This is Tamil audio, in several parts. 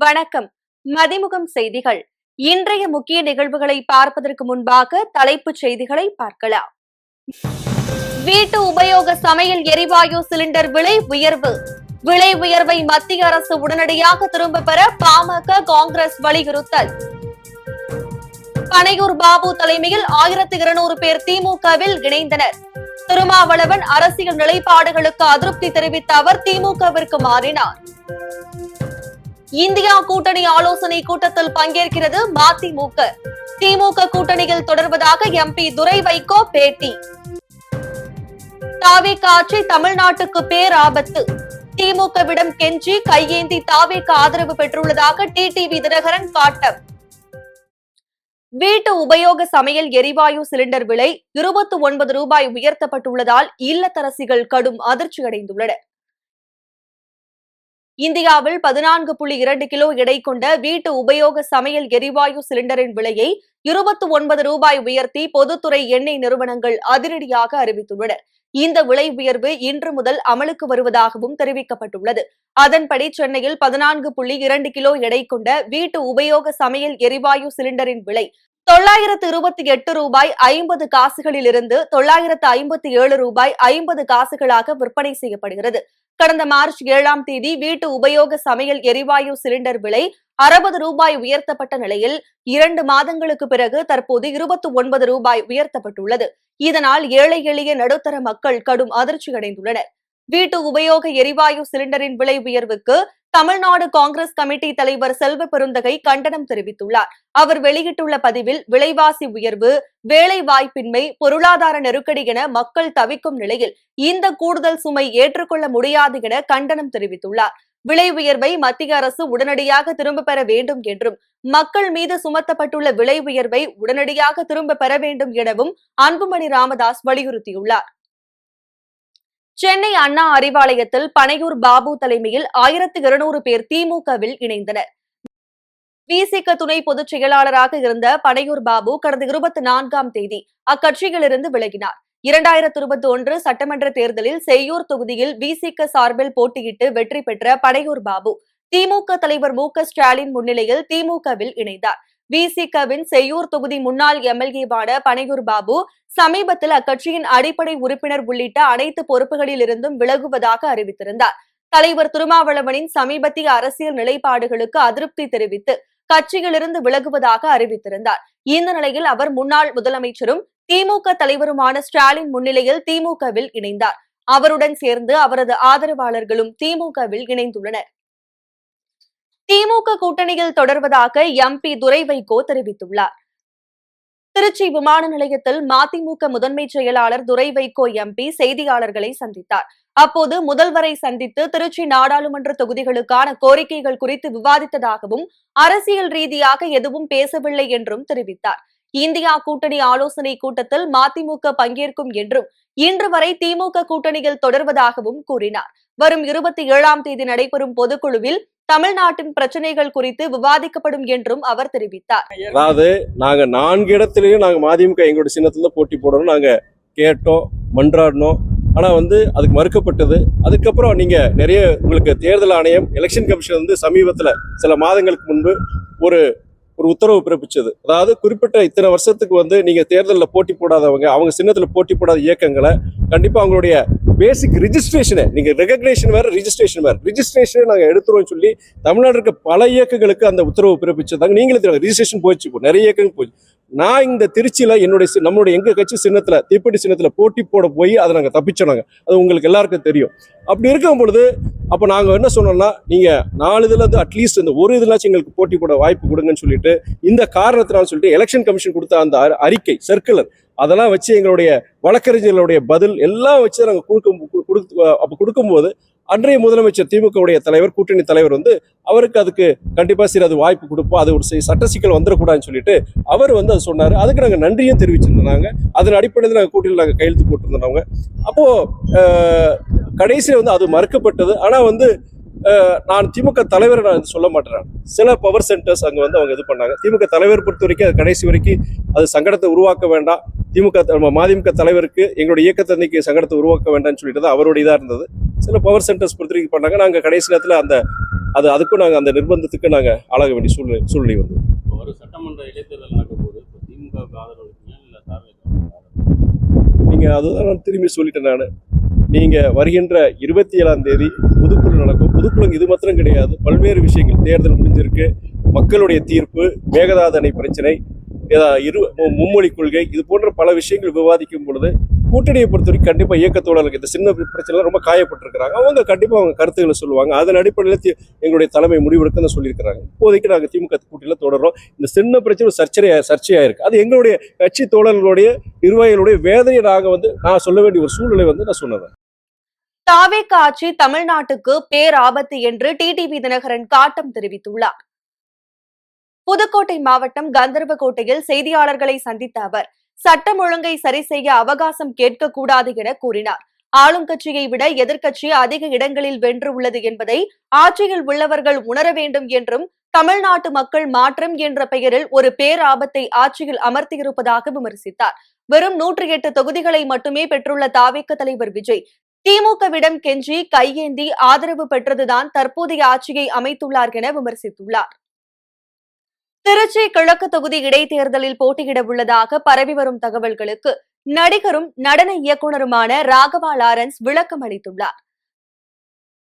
வணக்கம். மதிமுகம் செய்திகள். இன்றைய முக்கிய நிகழ்வுகளை பார்ப்பதற்கு முன்பாக தலைப்புச் செய்திகளை பார்க்கலாம். வீட்டு உபயோக சமையல் எரிவாயு சிலிண்டர் விலை உயர்வு. விலை உயர்வை மத்திய அரசு உடனடியாக திரும்ப பெற பாமக, காங்கிரஸ் வலியுறுத்தல். பனையூர் பாபு தலைமையில் 1200 பேர் திமுகவில் இணைந்தனர். திருமாவளவன் அரசியல் நிலைப்பாடுகளுக்கு அதிருப்தி தெரிவித்த அவர் திமுகவிற்கு மாறினார். இந்தியா கூட்டணி ஆலோசனை கூட்டத்தில் பங்கேற்கிறது மதிமுக. திமுக கூட்டணியில் தொடர்வதாக எம்பி துரை வைகோ பேட்டி. தாவேக ஆட்சி தமிழ்நாட்டுக்கு பேராபத்து. திமுகவிடம் கெஞ்சி கையேந்தி தாவேக ஆதரவு பெற்றுள்ளதாக டிடிவி தினகரன் காட்டம். வீட்டு உபயோக சமையல் எரிவாயு சிலிண்டர் விலை 29 ரூபாய் உயர்த்தப்பட்டுள்ளதால் இல்லத்தரசிகள் கடும் அதிர்ச்சி அடைந்துள்ளனர். இந்தியாவில் 14.2 கிலோ எடை கொண்ட வீட்டு உபயோக சமையல் எரிவாயு சிலிண்டரின் விலையை 29 ரூபாய் உயர்த்தி பொதுத்துறை எண்ணெய் நிறுவனங்கள் அதிரடியாக அறிவித்துள்ளன. இந்த விலை உயர்வு இன்று முதல் அமலுக்கு வருவதாகவும் தெரிவிக்கப்பட்டுள்ளது. அதன்படி சென்னையில் 14.2 கிலோ எடை கொண்ட வீட்டு உபயோக சமையல் எரிவாயு சிலிண்டரின் விலை 928 ரூபாய் 50 காசுகளிலிருந்து 957 ரூபாய் 50 காசுகளாக விற்பனை செய்யப்படுகிறது. கடந்த மார்ச் 7ஆம் தேதி வீட்டு உபயோக சமையல் எரிவாயு சிலிண்டர் விலை 60 ரூபாய் உயர்த்தப்பட்ட நிலையில் 2 மாதங்களுக்கு பிறகு தற்போது 29 ரூபாய் உயர்த்தப்பட்டுள்ளது. இதனால் ஏழை எளிய நடுத்தர மக்கள் கடும் அதிர்ச்சி அடைந்துள்ளனர். வீட்டு உபயோக எரிவாயு சிலிண்டரின் விலை உயர்வுக்கு தமிழ்நாடு காங்கிரஸ் கமிட்டி தலைவர் செல்வ பெருந்தகை கண்டனம் தெரிவித்துள்ளார். அவர் வெளியிட்டுள்ள பதிவில், விலைவாசி உயர்வு, வேலை வாய்ப்பின்மை, பொருளாதார நெருக்கடி என மக்கள் தவிக்கும் நிலையில் இந்த கூடுதல் சுமை ஏற்றுக்கொள்ள முடியாது என கண்டனம் தெரிவித்துள்ளார். விலை உயர்வை மத்திய அரசு உடனடியாக திரும்ப பெற வேண்டும் என்றும், மக்கள் மீது சுமத்தப்பட்டுள்ள விலை உயர்வை உடனடியாக திரும்ப பெற வேண்டும் எனவும் அன்புமணி ராமதாஸ் வலியுறுத்தியுள்ளார். சென்னை அண்ணா அறிவாலயத்தில் பனையூர் பாபு தலைமையில் 1200 பேர் திமுகவில் இணைந்தனர். விசிக துணை பொதுச் செயலாளராக இருந்த பனையூர் பாபு கடந்த 24ஆம் தேதி அக்கட்சியிலிருந்து விலகினார். 2021 சட்டமன்ற தேர்தலில் செய்யூர் தொகுதியில் விசிக சார்பில் போட்டியிட்டு வெற்றி பெற்ற பனையூர் பாபு திமுக தலைவர் மு.க.ஸ்டாலின் முன்னிலையில் திமுகவில் இணைந்தார். விசிகவின் செய்யூர் தொகுதி முன்னாள் எம்எல்ஏவான பனையூர் பாபு சமீபத்தில் அக்கட்சியின் அடிப்படை உறுப்பினர் உள்ளிட்ட அனைத்து பொறுப்புகளில் இருந்தும் விலகுவதாக அறிவித்திருந்தார். தலைவர் திருமாவளவனின் சமீபத்திய அரசியல் நிலைப்பாடுகளுக்கு அதிருப்தி தெரிவித்து கட்சியிலிருந்து விலகுவதாக அறிவித்திருந்தார். இந்த நிலையில் அவர் முன்னாள் முதலமைச்சரும் திமுக தலைவருமான ஸ்டாலின் முன்னிலையில் திமுகவில் இணைந்தார். அவருடன் சேர்ந்து அவரது ஆதரவாளர்களும் திமுகவில் இணைந்துள்ளனர். திமுக கூட்டணியில் தொடர்வதாக எம்பி துரை வைகோ தெரிவித்துள்ளார். திருச்சி விமான நிலையத்தில் மதிமுக முதன்மை செயலாளர் துரை வைகோ எம்பி செய்தியாளர்களை சந்தித்தார். அப்போது முதல்வரை சந்தித்து திருச்சி நாடாளுமன்ற தொகுதிகளுக்கான கோரிக்கைகள் குறித்து விவாதித்ததாகவும், அரசியல் ரீதியாக எதுவும் பேசவில்லை என்றும் தெரிவித்தார். இந்தியா கூட்டணி ஆலோசனை கூட்டத்தில் மதிமுக பங்கேற்கும் என்றும், இன்று வரை திமுக கூட்டணியில் தொடர்வதாகவும் கூறினார். வரும் 27ஆம் தேதி நடைபெறும் பொதுக்குழுவில் தமிழ்நாட்டின் பிரச்சனைகள் குறித்து விவாதிக்கப்படும் என்றும் அவர் தெரிவித்தார். அதாவது நாங்க 4 இடத்திலையும் நாங்க மதிமுக எங்களோட சின்னத்துல போட்டி போடணும் நாங்க கேட்டோம், மன்றாடினோம். ஆனா அதுக்கு மறுக்கப்பட்டது. அதுக்கப்புறம் நீங்க நிறைய உங்களுக்கு தேர்தல் ஆணையம், எலெக்ஷன் கமிஷன் சமீபத்துல சில மாதங்களுக்கு முன்பு ஒரு உத்தரவு பிறப்பிச்சது. அதாவது குறிப்பிட்ட இத்தனை வருஷத்துக்கு நீங்க தேர்தலில் போட்டி போடாதவங்க, அவங்க சின்னத்துல போட்டி போடாத இயக்கங்களை கண்டிப்பா அவங்களுடைய பேசிக் ரிஜிஸ்ட்ரேஷனை, நீங்க ரெகக்னேஷன் வேற, ரிஜிஸ்ட்ரேஷனை நாங்க எடுத்துருவோம் சொல்லி தமிழ்நாடு இருக்க பல இயக்கங்களுக்கு அந்த உத்தரவு பிறப்பிச்சதாங்க. நீங்களே தெரியும், ரிஜிஸ்ட்ரேஷன் போயிடுச்சு, நிறைய இயக்கங்கள் போயிடுச்சு. நான் இந்த திருச்சியில நம்மளுடைய எங்க கட்சி சின்னத்துல, தீப்பெட்டி சின்னத்துல போட்டி போட போய் அதை நாங்க தப்பிச்சோனாங்க. அது உங்களுக்கு எல்லாருக்கும் தெரியும். அப்படி இருக்கும் பொழுது அப்ப நாங்க என்ன சொன்னோம்னா, நீங்க 4 இதுல அட்லீஸ்ட் இந்த ஒரு இதுலாச்சும் எங்களுக்கு போட்டி போட வாய்ப்பு கொடுங்கன்னு சொல்லிட்டு, இந்த காரணத்தினால சொல்லிட்டு எலெக்ஷன் கமிஷன் கொடுத்த அந்த அறிக்கை, சர்க்குலர், அதெல்லாம் வச்சு எங்களுடைய வழக்கறிஞர்களுடைய பதில் எல்லாம் வச்சு நாங்க கொடுக்கும்போது அன்றைய முதலமைச்சர் திமுகவுடைய தலைவர், கூட்டணி தலைவர் அவருக்கு அதுக்கு கண்டிப்பா சரி அது வாய்ப்பு கொடுப்போம், அது ஒரு சட்ட சிக்கல் வந்துடக்கூடாதுன்னு சொல்லிட்டு அவர் அது சொன்னாரு. அதுக்கு நாங்க நன்றியும் தெரிவிச்சிருந்தாங்க. அதன் அடிப்படையில் நாங்கள் கூட்டணியில் நாங்கள் கையெழுத்து போட்டிருந்தோம். அப்போ கடைசியில் அது மறுக்கப்பட்டது. ஆனா நான் திமுக தலைவரை நான் சொல்ல மாட்டேன். சில பவர் சென்டர்ஸ் அங்க அவங்க இது பண்ணாங்க. திமுக தலைவர் பொறுத்த வரைக்கும் அது கடைசி வரைக்கும் அது சங்கடத்தை உருவாக்க வேண்டாம், மதிமுக தலைவருக்கு எங்களுடைய இயக்கத்தன்னைக்கு சங்கடத்தை உருவாக்க வேண்டாம்னு சொல்லிட்டு தான் அவருடைய இதா இருந்தது. சில பவர் சென்டர்ஸ் பொறுத்த வரைக்கும் பண்ணாங்க. நாங்க கடைசி நேரத்தில் அதுக்கும் நாங்கள் அந்த நிர்பந்தத்துக்கு நாங்கள் ஆளாக வேண்டிய சூழ்நிலை வந்து. ஒரு சட்டமன்ற இடைத்தேர்தல் நடக்க போது திமுகவுக்கு ஆதரவு இல்லை நீங்கள் அதுதான் நான் திரும்பி சொல்லிட்டேன். நான் நீங்கள் வருகின்ற 27ஆம் தேதி பொதுக்குழு நடக்கும். பொதுக்குழு இது மாத்திரம் கிடையாது, பல்வேறு விஷயங்கள், தேர்தல் முடிஞ்சிருக்கு, மக்களுடைய தீர்ப்பு, மேகதாது அணை பிரச்சனை, மும்மொழி கொள்கை, இது போன்ற பல விஷயங்கள் விவாதிக்கும் பொழுது கூட்டணியை பொறுத்தவரைக்கும் கண்டிப்பாக இயக்க தோழர்களுக்கு இந்த சின்ன பிரச்சனை ரொம்ப காயப்பட்டிருக்கிறாங்க. அவங்க கண்டிப்பாக அவங்க கருத்துக்களை சொல்லுவாங்க. அதன் அடிப்படையில் எங்களுடைய தலைமை முடிவெடுக்க சொல்லியிருக்கிறாங்க. இப்போதைக்கு நாங்கள் திமுக கூட்டணியில் தொடர்றோம். இந்த சின்ன பிரச்சனை சர்ச்சையாக இருக்கு. அது எங்களுடைய கட்சி தோழர்களுடைய நிர்வாகிகளுடைய வேதனையை நான் சொல்ல வேண்டிய ஒரு சூழ்நிலை நான் சொன்னேன். தாவேக ஆட்சி தமிழ்நாட்டுக்கு பேராபத்து என்று டிடிவி தினகரன் காட்டம் தெரிவித்துள்ளார். புதுக்கோட்டை மாவட்டம் கந்தர்வகோட்டையில் செய்தியாளர்களை சந்தித்த அவர் சட்டம் ஒழுங்கை சரி செய்ய அவகாசம் கேட்கக்கூடாது என கூறினார். ஆளும் கட்சியை விட எதிர்க்கட்சி அதிக இடங்களில் வென்றுள்ளது என்பதை ஆட்சியில் உள்ளவர்கள் உணர வேண்டும் என்றும் தமிழ்நாட்டு மக்கள் மாற்றம் என்ற பெயரில் ஒரு பேராபத்தை ஆட்சியில் அமர்த்தியிருப்பதாக விமர்சித்தார். வெறும் 108 தொகுதிகளை மட்டுமே பெற்றுள்ள தாவேக தலைவர் விஜய் திமுகவிடம் கெஞ்சி கையேந்தி ஆதரவு பெற்றதுதான் தற்போதைய ஆட்சியை அமைத்துள்ளார் என விமர்சித்துள்ளார். திருச்சி கிழக்கு தொகுதி இடைத்தேர்தலில் போட்டியிட உள்ளதாக பரவி வரும் தகவல்களுக்கு நடிகரும் நடன இயக்குநருமான ராகவா லாரன்ஸ் விளக்கம் அளித்துள்ளார்.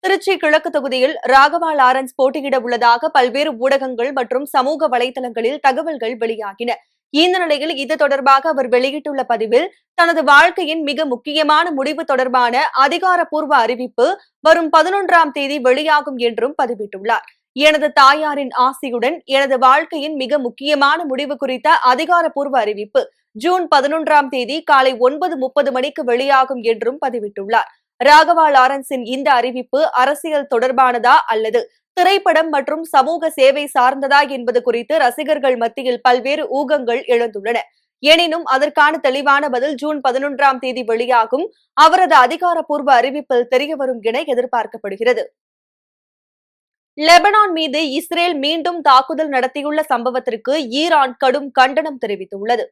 திருச்சி கிழக்கு தொகுதியில் ராகவா லாரன்ஸ் போட்டியிட உள்ளதாக பல்வேறு ஊடகங்கள் மற்றும் சமூக வலைதளங்களில் தகவல்கள் வெளியாகின. இந்த நிலையில் இது தொடர்பாக அவர் வெளியிட்டுள்ள பதிவில் தனது வாழ்க்கையின் மிக முக்கியமான முடிவு தொடர்பான அதிகாரப்பூர்வ அறிவிப்பு வரும் 11ஆம் தேதி வெளியாகும் என்றும் பதிவிட்டுள்ளார். எனது தாயாரின் ஆசியுடன் எனது வாழ்க்கையின் மிக முக்கியமான முடிவு குறித்த அதிகாரப்பூர்வ அறிவிப்பு ஜூன் 11ஆம் தேதி காலை 9:30 மணிக்கு வெளியாகும் என்றும் பதிவிட்டுள்ளார். ராகவா லாரன்ஸின் இந்த அறிவிப்பு அரசியல் தொடர்பானதா அல்லது திரைப்படம் மற்றும் சமூக சேவை சார்ந்ததா என்பது குறித்து ரசிகர்கள் மத்தியில் பல்வேறு ஊகங்கள் எழுந்துள்ளன. எனினும் அதற்கான தெளிவான பதில் ஜூன் 11ஆம் தேதி வெளியாகும் அவரது அதிகாரப்பூர்வ அறிவிப்பில் தெரியவரும் என எதிர்பார்க்கப்படுகிறது. லெபனான் மீது இஸ்ரேல் மீண்டும் தாக்குதல் நடத்தியுள்ள சம்பவத்திற்கு ஈரான் கடும் கண்டனம் தெரிவித்துள்ளது.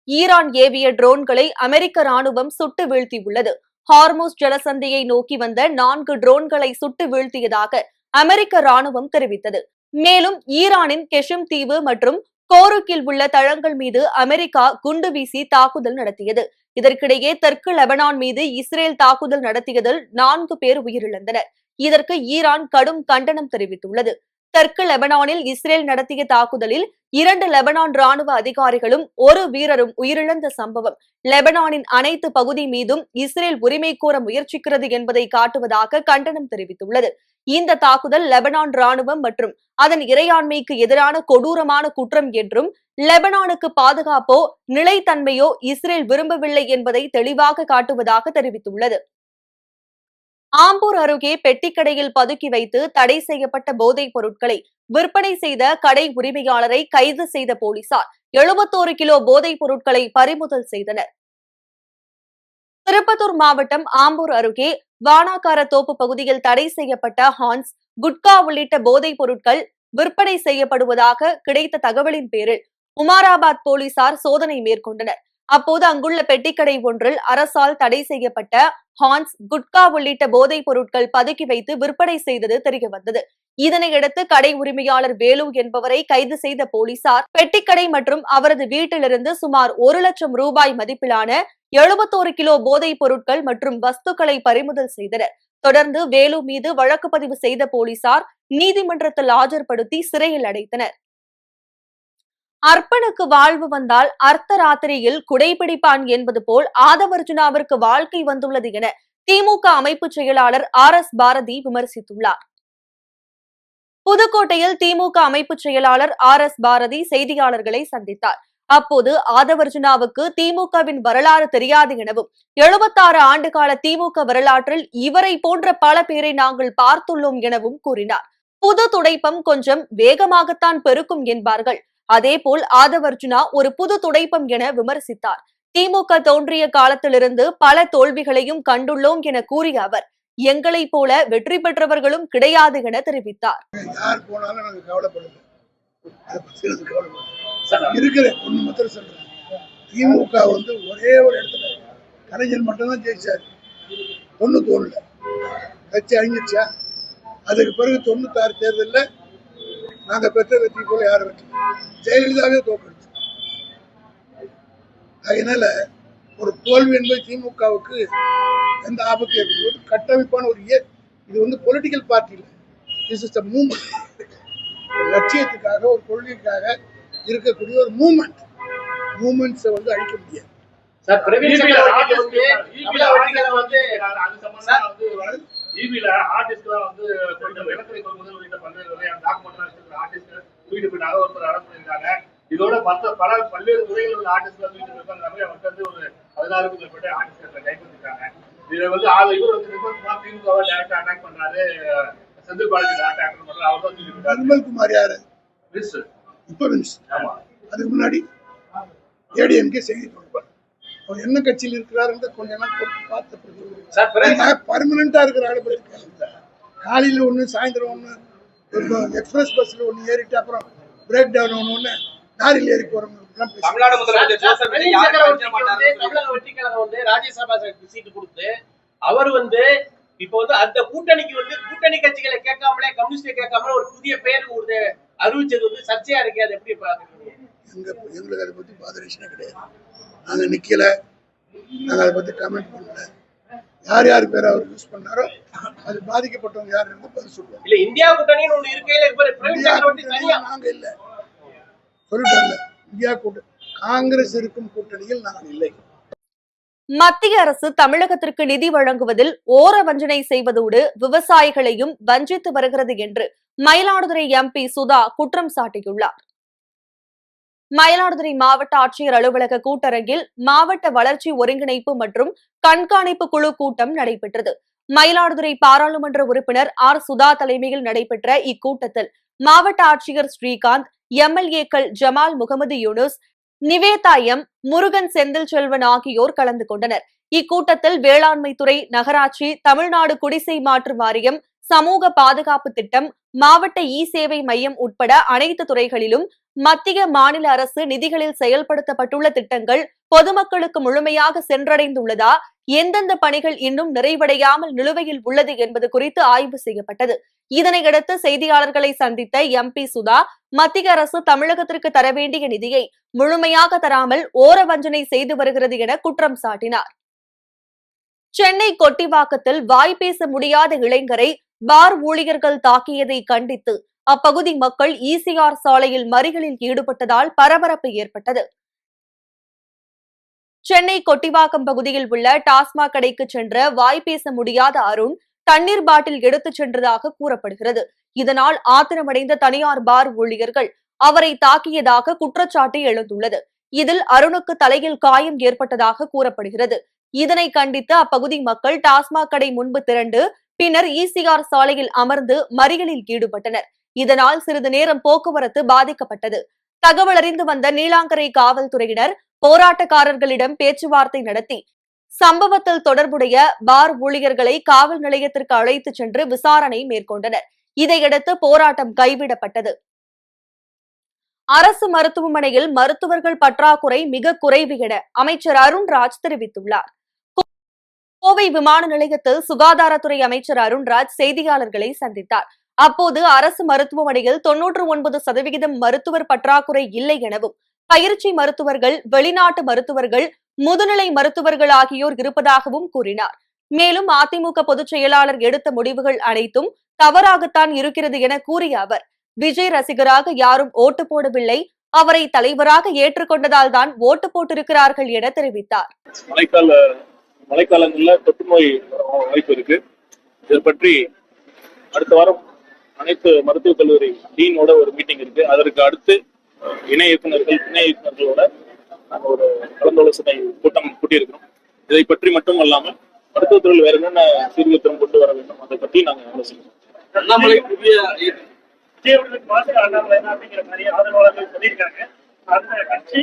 ஈரான் ஏவிய ட்ரோன்களை அமெரிக்க ராணுவம் சுட்டு வீழ்த்தியுள்ளது. ஹார்முஸ் ஜலசந்தியை நோக்கி வந்த 4 ட்ரோன்களை சுட்டு வீழ்த்தியதாக அமெரிக்க ராணுவம் தெரிவித்தது. மேலும் ஈரானின் கெஷிம் தீவு மற்றும் கோருக்கில் உள்ள தளங்கள் மீது அமெரிக்கா குண்டு வீசி தாக்குதல் நடத்தியது. இதற்கிடையே தெற்கு லெபனான் மீது இஸ்ரேல் தாக்குதல் நடத்தியதில் 4 பேர் உயிரிழந்தனர். இதற்கு ஈரான் கடும் கண்டனம் தெரிவித்துள்ளது. தெற்கு லெபனானில் இஸ்ரேல் நடத்திய தாக்குதலில் 2 லெபனான் ராணுவ அதிகாரிகளும் 1 வீரரும் உயிரிழந்த சம்பவம் லெபனானின் அனைத்து பகுதி மீதும் இஸ்ரேல் உரிமை கோர முயற்சிக்கிறது என்பதை காட்டுவதாக கண்டனம் தெரிவித்துள்ளது. இந்த தாக்குதல் லெபனான் ராணுவம் மற்றும் அதன் இறையாண்மைக்கு எதிரான கொடூரமான குற்றம் என்றும் லெபனானுக்கு பாதுகாப்போ நிலைத்தன்மையோ இஸ்ரேல் விரும்பவில்லை என்பதை தெளிவாக காட்டுவதாக தெரிவித்துள்ளது. ஆம்பூர் அருகே பெட்டிக்கடையில் பதுக்கி வைத்து தடை செய்யப்பட்ட போதைப் பொருட்களை விற்பனை செய்த கடை உரிமையாளரை கைது செய்த போலீசார் 71 கிலோ போதைப் பொருட்களை பறிமுதல் செய்தனர். திருப்பத்தூர் மாவட்டம் ஆம்பூர் அருகே வானாக்காரத்தோப்பு பகுதியில் தடை செய்யப்பட்ட ஹான்ஸ், குட்கா உள்ளிட்ட போதைப் பொருட்கள் விற்பனை செய்யப்படுவதாக கிடைத்த தகவலின் பேரில் உமாராபாத் போலீசார் சோதனை மேற்கொண்டனர். அப்போது அங்குள்ள பெட்டிக்கடை ஒன்றில் அரசால் தடை செய்யப்பட்ட ஹான்ஸ், குட்கா உள்ளிட்ட போதைப் பொருட்கள் பதுக்கி வைத்து விற்பனை செய்தது தெரியவந்தது. இதனையடுத்து கடை உரிமையாளர் வேலு என்பவரை கைது செய்த போலீசார் பெட்டிக்கடை மற்றும் அவரது வீட்டிலிருந்து சுமார் 1 லட்சம் ரூபாய் மதிப்பிலான 71 கிலோ போதைப் பொருட்கள் மற்றும் வஸ்துக்களை பறிமுதல் செய்தனர். தொடர்ந்து வேலு மீது வழக்கு பதிவு செய்த போலீசார் நீதிமன்றத்தில் ஆஜர்படுத்தி சிறையில் அடைத்தனர். அர்ப்பனுக்கு வாழ்வு வந்தால் அர்த்த ராத்திரியில் குடைபிடிப்பான் என்பது போல் ஆதவர்ஜுனாவிற்கு வாழ்க்கை வந்துள்ளது என திமுக அமைப்பு செயலாளர் RS பாரதி விமர்சித்துள்ளார். புதுக்கோட்டையில் திமுக அமைப்பு செயலாளர் RS பாரதி செய்தியாளர்களை சந்தித்தார். அப்போது ஆதவர்ஜுனாவுக்கு திமுகவின் வரலாறு தெரியாது எனவும் 76 ஆண்டுகால திமுக வரலாற்றில் இவரை போன்ற பல பேரை நாங்கள் பார்த்துள்ளோம் எனவும் கூறினார். புது துடைப்பம் கொஞ்சம் வேகமாகத்தான் பெருக்கும் என்பார்கள், அதேபோல் ஆதவர்ஜுனா ஒரு புது துடைப்பம் என விமர்சித்தார். திமுக தோன்றிய காலத்திலிருந்து பல தோல்விகளையும் கண்டுள்ளோம் என கூறிய அவர் எங்களை போல வெற்றி பெற்றவர்களும் கிடையாது என தெரிவித்தார். திமுக ஒரே ஒரு இடத்துல கலைஞர் மட்டும்தான் ஜெயிச்சாரு, ஒண்ணு தோணல. கட்சி அழிஞ்சிருச்சா? அதுக்கு பிறகு 96 தேர்தலில் நாங்க பெற்ற வெற்றி போல யாரும் வெற்றி ஜெயலலிதாவே தோற்கடிச்சு. அதனால ஒரு தோல்வி என்பது திமுகவுக்கு எந்த ஆபத்து ஏற்படுவது கட்டமைப்பான ஒரு இது வந்து பொலிட்டிக்கல் பார்ட்டி இல்லை, திஸ் இஸ் த மூவ்மெண்ட். ஒரு லட்சியத்துக்காக ஒரு கொள்கைக்காக இருக்கக்கூடிய ஒரு மூவ்மெண்ட்ஸை வந்து அழிக்க முடியாது. இதோட மற்ற பல்வேறு துறைகளில் உள்ள ஆர்டிஸ்ட்கள் வந்து ஒரு 16க்கும் மேற்பட்ட ஆர்டிஸ்ட்களை கைப்பற்றிருக்காங்க. இதை வந்து இவர் வந்து திமுகவை டைரக்டா அட்டாக் பண்றாரு, செந்தில் பாலாஜி டைரக்டா அட்டாக் பண்றாரு. அவர் தான் நிர்மல்குமார் யாரு இப்ப ஆமா, அதுக்கு முன்னாடி ஏடிஎம்கே செய்தி தொடர்பார். அவர் என்ன கட்சியில் இருக்கிறார் கொஞ்ச நாள் பார்த்த பர்மனண்டா இருக்கிற ஆளை பத்தி காலையில ஒண்ணு சாயந்தரம் ஒண்ணு எக்ஸ்பிரஸ் பஸ்ல ஒண்ணு ஏறிட்டு அப்புறம் பிரேக் டவுன் ஒண்ணு லாரியில் ஏறி போறவங்க தமிழ்நாடு முதலமைச்சர் தமிழக வெற்றி கழகம் வந்து ராஜ்யசபா சீட்டு கொடுத்து அவர் வந்து இப்ப வந்து அந்த கூட்டணிக்கு வந்து கூட்டணி கட்சிகளை கேட்காமலே கம்யூனிஸ்ட் கேட்காமலே ஒரு புதிய பெயர் அறிவிச்சது வந்து சர்ச்சையா இருக்கு. அது எப்படி பாக்குறீங்க? எங்களுக்கு அதை பத்தி பாதரேஷனே கிடையாது. நாங்க நிக்கல, நாங்க அதை பத்தி கமெண்ட் பண்ணல. யார் யார் பேர் அவர் யூஸ் பண்ணாரோ அது பாதிக்கப்பட்டவங்க யார் இருந்து பதில் சொல்லுவாங்க. இல்ல இந்தியா கூட்டணின்னு ஒண்ணு இருக்கையில நாங்க இல்ல சொல்லிட்டாங்க. இந்தியா கூட்டணி காங்கிரஸ் இருக்கும் கூட்டணியில் நாங்கள் இல்லை. மத்திய அரசு தமிழகத்திற்கு நிதி வழங்குவதில் ஓர வஞ்சனை செய்வதோடு விவசாயிகளையும் வஞ்சித்து வருகிறது என்று மயிலாடுதுறை எம்பி சுதா குற்றம் சாட்டியுள்ளார். மயிலாடுதுறை மாவட்ட ஆட்சியர் அலுவலக கூட்டரங்கில் மாவட்ட வளர்ச்சி ஒருங்கிணைப்பு மற்றும் கண்காணிப்பு குழு கூட்டம் நடைபெற்றது. மயிலாடுதுறை பாராளுமன்ற உறுப்பினர் ஆர் சுதா தலைமையில் நடைபெற்ற இக்கூட்டத்தில் மாவட்ட ஆட்சியர் ஸ்ரீகாந்த், எம்எல்ஏக்கள் ஜமால் முகமது யூனுஸ், நிவேதா எம், முருகன் செந்தில் செல்வன் ஆகியோர் கலந்து கொண்டனர். இக்கூட்டத்தில் வேளாண்மை துறை, நகராட்சி, தமிழ்நாடு குடிசை மாற்று வாரியம், சமூக பாதுகாப்பு திட்டம், மாவட்ட சேவை மையம் உட்பட அனைத்து துறைகளிலும் மத்திய மாநில அரசு நிதிகளில் செயல்படுத்தப்பட்டுள்ள திட்டங்கள் பொதுமக்களுக்கு முழுமையாக சென்றடைந்துள்ளதா, எந்தெந்த பணிகள் இன்னும் நிறைவடையாமல் நிலுவையில் உள்ளது என்பது குறித்து ஆய்வு செய்யப்பட்டது. இதனையடுத்து செய்தியாளர்களை சந்தித்த எம்பி சுதா, மத்திய அரசு தமிழகத்திற்கு தர வேண்டிய நிதியை முழுமையாக தராமல் ஓர வஞ்சனை செய்து வருகிறது என குற்றம் சாட்டினார். சென்னை கொட்டிவாக்கத்தில் வாய்ப்பேச முடியாத இளைஞரை பார் ஊழியர்கள் தாக்கியதை கண்டித்து அப்பகுதி மக்கள் ஈசிஆர் சாலையில் மறியலில் ஈடுபட்டதால் பரபரப்பு ஏற்பட்டது. சென்னை கொட்டிவாக்கம் பகுதியில் உள்ள டாஸ்மாக் கடைக்கு சென்ற வாய்ப்பேச முடியாத அருண் தண்ணீர் பாட்டில் எடுத்துச் சென்றதாக கூறப்படுகிறது. இதனால் ஆத்திரமடைந்த தனியார் பார் ஊழியர்கள் அவரை தாக்கியதாக குற்றச்சாட்டு எழுந்துள்ளது. இதில் அருணுக்கு தலையில் காயம் ஏற்பட்டதாக கூறப்படுகிறது. இதனை கண்டித்து அப்பகுதி மக்கள் டாஸ்மாக் கடை முன்பு திரண்டு பின்னர் ஈசிஆர் சாலையில் அமர்ந்து மறியலில் ஈடுபட்டனர். இதனால் சிறிது நேரம் போக்குவரத்து பாதிக்கப்பட்டது. தகவல் அறிந்து வந்த நீலாங்கரை காவல்துறையினர் போராட்டக்காரர்களிடம் பேச்சுவார்த்தை நடத்தி சம்பவத்தில் தொடர்புடைய பார் ஊழியர்களை காவல் நிலையத்திற்கு அழைத்துச் சென்று விசாரணை மேற்கொண்டனர். இதையடுத்து போராட்டம் கைவிடப்பட்டது. அரசு மருத்துவமனையில் மருத்துவர்கள் பற்றாக்குறை மிக குறைவு என அமைச்சர் அருண்ராஜ் தெரிவித்துள்ளார். கோவை விமான நிலையத்தில் சுகாதாரத்துறை அமைச்சர் அருண்ராஜ் செய்தியாளர்களை சந்தித்தார். அப்போது அரசு மருத்துவமனையில் 99% மருத்துவர் பற்றாக்குறை இல்லை எனவும் பயிற்சி மருத்துவர்கள், வெளிநாட்டு மருத்துவர்கள், முதுநிலை மருத்துவர்கள் ஆகியோர் இருப்பதாகவும் கூறினார். மேலும் அதிமுக பொதுச் செயலாளர் எடுத்த முடிவுகள் அனைத்தும் தவறாகத்தான் இருக்கிறது என கூறிய அவர், விஜய் ரசிகராக யாரும் ஓட்டு போடவில்லை, அவரை தலைவராக ஏற்றுக்கொண்டதால் தான் ஓட்டு போட்டிருக்கிறார்கள் என தெரிவித்தார். மழைக்காலங்களில் தொற்றுநோய் வாய்ப்பு இருக்கு. இதை பற்றி அடுத்த வாரம் அனைத்து மருத்துவக் கல்லூரி டீனோட ஒரு மீட்டிங் இருக்கு. அதற்கு அடுத்து இணை இயக்குநர்கள், துணை இயக்குநர்களோட நாங்கள் ஒரு கலந்தாலோசனை கூட்டம் கூட்டியிருக்கிறோம். இதை பற்றி மட்டும் அல்லாமல் மருத்துவத்துறையில் வேற என்னென்ன சீர்திருத்தம் கொண்டு வர வேண்டும் அதை பற்றி நாங்கள் ஆலோசிக்கிறோம். அண்ணாமலை புதிய அப்படிங்கிற மாதிரி ஆதரவாளர்கள் சொல்லியிருக்காங்க. அந்த கட்சி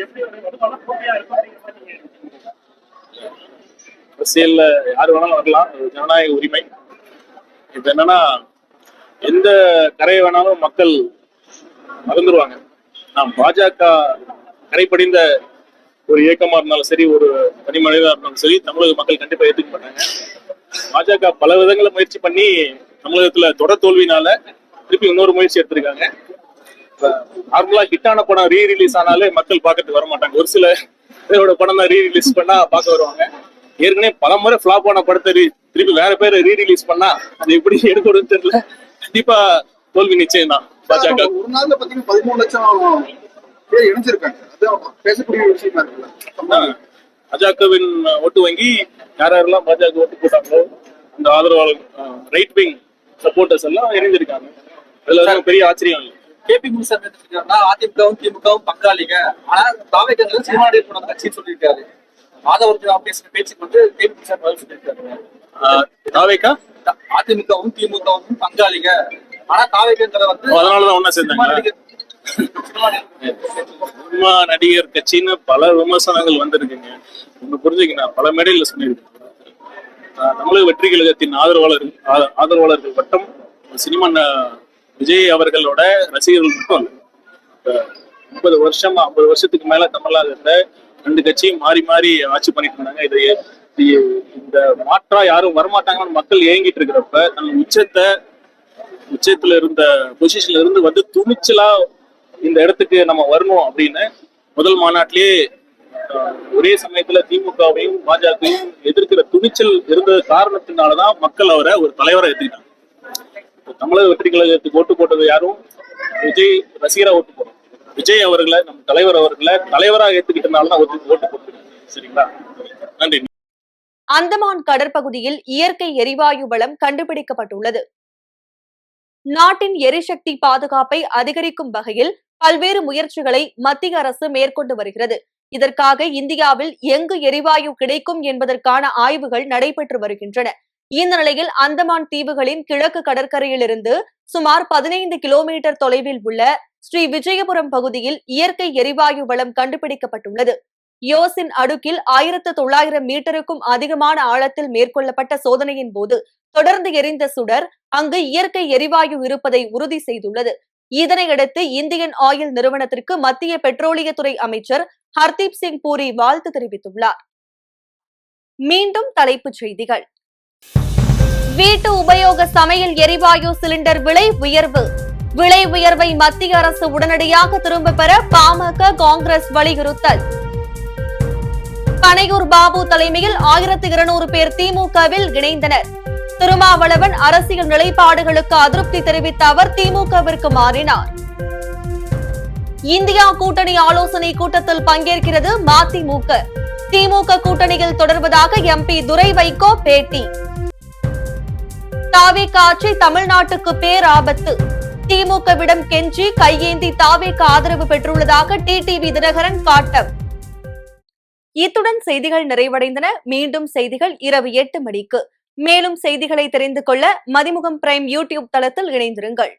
எப்படி அரசியல்ல யாரு வேணாலும் வரலாம், ஜனநாயக உரிமை. இப்ப என்னன்னா எந்த கரையை வேணாலும் மக்கள் மறந்துடுவாங்க. நாம் பாஜக கரைப்படிந்த ஒரு இயக்கமா இருந்தாலும் சரி, ஒரு தனி மனிதா இருந்தாலும் சரி, தமிழக மக்கள் கண்டிப்பா ஏற்றுக்க மாட்டாங்க. பாஜக பல விதங்களை முயற்சி பண்ணி தமிழகத்துல தொடர் தோல்வினால திருப்பி இன்னொரு முயற்சி எடுத்திருக்காங்க. நார்மலா ஹிட்டான படம் ரீ ரிலீஸ் ஆனாலே மக்கள் பார்க்கறதுக்கு வர மாட்டாங்க. ஒரு சில பேரோட படம் தான் ரீ ரிலீஸ் பண்ணா பார்க்க வருவாங்க. ஏற்கனவே பல முறை ஃபிளாப் ஆன படத்தை திருப்பி வேற பேரை ரீ ரிலீஸ் பண்ணா அது எப்படி எடுக்கணும்னு தெரியல. கண்டிப்பா தோல்வி நிச்சயம் தான். பாஜக ஒரு நாள்ல பாத்தீங்கன்னா 13 லட்சம் பேர் இணைஞ்சிருக்காங்க. அது பேசக்கூடிய விஷயமா இருக்குல்ல. பாஜகவின் ஓட்டு வங்கி யாரெல்லாம் பாஜக ஓட்டு போட்டாங்களோ அந்த ஆதரவாளர் ரைட் விங் சப்போர்ட்டர்ஸ் எல்லாம் இணைஞ்சிருக்காங்க. அதுல பெரிய ஆச்சரியம் இல்லை. கேபி முனிசாமி என்ன சொல்லிருக்காருன்னா அதிமுகவும் திமுகவும் பங்காளிங்க, ஆனா தாவேக்கங்கள் சினிமா போன கட்சின்னு சொல்லியிருக்காரு. மாதவர்கள் பேசுற பேச்சுக்கு வந்து கேபி முனிசாமி பதில் சொல்லியிருக்காரு. தாவேக்கா அதிமுகவும் திமுகவும் பங்காளிங்க, ஆனா தாவேக்கங்களை வந்து அதனாலதான் ஒன்னா சேர்ந்தாங்க. சினிமா நடிகர் கட்சின்னு பல விமர்சனங்கள் வந்திருக்குங்க. ஒண்ணு புரிஞ்சுக்கணும், பல மேடையில சொல்லியிருக்கேன். தமிழக வெற்றி கழகத்தின் ஆதரவாளர்கள் மட்டும் சினிமா விஜய் அவர்களோட ரசிகர்கள் மட்டும் 50 வருஷத்துக்கு மேல தமிழகத்துல 2 கட்சியும் மாறி மாறி ஆட்சி பண்ணிட்டு இருந்தாங்க. இந்த மாற்றா யாரும் வரமாட்டாங்கன்னு மக்கள் ஏங்கிட்டு இருக்கிறப்ப தன் உச்சத்துல இருந்த பொசிஷன்ல இருந்து வந்து துணிச்சலா இந்த இடத்துக்கு நம்ம வரணும் அப்படின்னு முதல் மாநாட்டிலேயே ஒரே சமயத்துல திமுகவையும் பாஜகவையும் எதிர்க்கிற துணிச்சல் இருந்த காரணத்தினாலதான் மக்கள் அவரை ஒரு தலைவரை ஏத்துக்கிட்டாங்க. தமிழக வெற்றி கழகத்துக்கு ஓட்டு போட்டது யாரும் விஜய் ரசிகரா ஓட்டு போட்டோம். விஜய் அவர்களை நம்ம தலைவர் அவர்களை தலைவராக ஏத்துக்கிட்டனாலதான் ஓட்டு போட்டுருக்காங்க. சரிங்களா? நன்றி. அந்தமான் கடற்பகுதியில் இயற்கை எரிவாயு வளம் கண்டுபிடிக்கப்பட்டுள்ளது. நாட்டின் எரிசக்தி பாதுகாப்பை அதிகரிக்கும் வகையில் பல்வேறு முயற்சிகளை மத்திய அரசு மேற்கொண்டு வருகிறது. இதற்காக இந்தியாவில் எங்கு எரிவாயு கிடைக்கும் என்பதற்கான ஆய்வுகள் நடைபெற்று வருகின்றன. இந்த நிலையில் அந்தமான் தீவுகளின் கிழக்கு கடற்கரையிலிருந்து சுமார் 15 கிலோமீட்டர் தொலைவில் உள்ள ஸ்ரீ விஜயபுரம் பகுதியில் இயற்கை எரிவாயு வளம் கண்டுபிடிக்கப்பட்டுள்ளது. யோசின் அடுக்கில் 1900 மீட்டருக்கும் அதிகமான ஆழத்தில் மேற்கொள்ளப்பட்ட சோதனையின் போது தொடர்ந்து எரிந்த சுடர் அங்கு இயற்கை எரிவாயு இருப்பதை உறுதி செய்துள்ளது. இதனையடுத்து இந்தியன் ஆயில் நிறுவனத்திற்கு மத்திய பெட்ரோலியத்துறை அமைச்சர் ஹர்தீப் சிங் பூரி வாழ்த்து தெரிவித்துள்ளார். மீண்டும் தலைப்புச் செய்திகள். வீட்டு உபயோக சமையல் எரிவாயு சிலிண்டர் விலை உயர்வை மத்திய அரசு உடனடியாக திரும்ப பெற பாமக காங்கிரஸ் வலியுறுத்தல். பனையூர் பாபு தலைமையில் 1200 பேர் திமுகவில் இணைந்தனர். திருமாவளவன் அரசியல் நிலைப்பாடுகளுக்கு அதிருப்தி தெரிவித்த அவர் திமுகவிற்கு மாறினார். இந்தியா கூட்டணி ஆலோசனை கூட்டத்தில் பங்கேற்கிறது மதிமுக. திமுக கூட்டணியில் தொடர்வதாக எம்பி துரை வைகோ பேட்டி. தாவேக ஆட்சி தமிழ்நாட்டுக்கு பேராபத்து. திமுகவிடம் கெஞ்சி கையேந்தி தாவேக ஆதரவு பெற்றுள்ளதாக டிடிவி தினகரன் காட்டம். இத்துடன் செய்திகள் நிறைவடைந்தன. மீண்டும் செய்திகள் இரவு 8 மணிக்கு. மேலும் செய்திகளை தெரிந்து கொள்ள மதிமுகம் பிரைம் யூடியூப் தளத்தில் இணைந்திருங்கள்.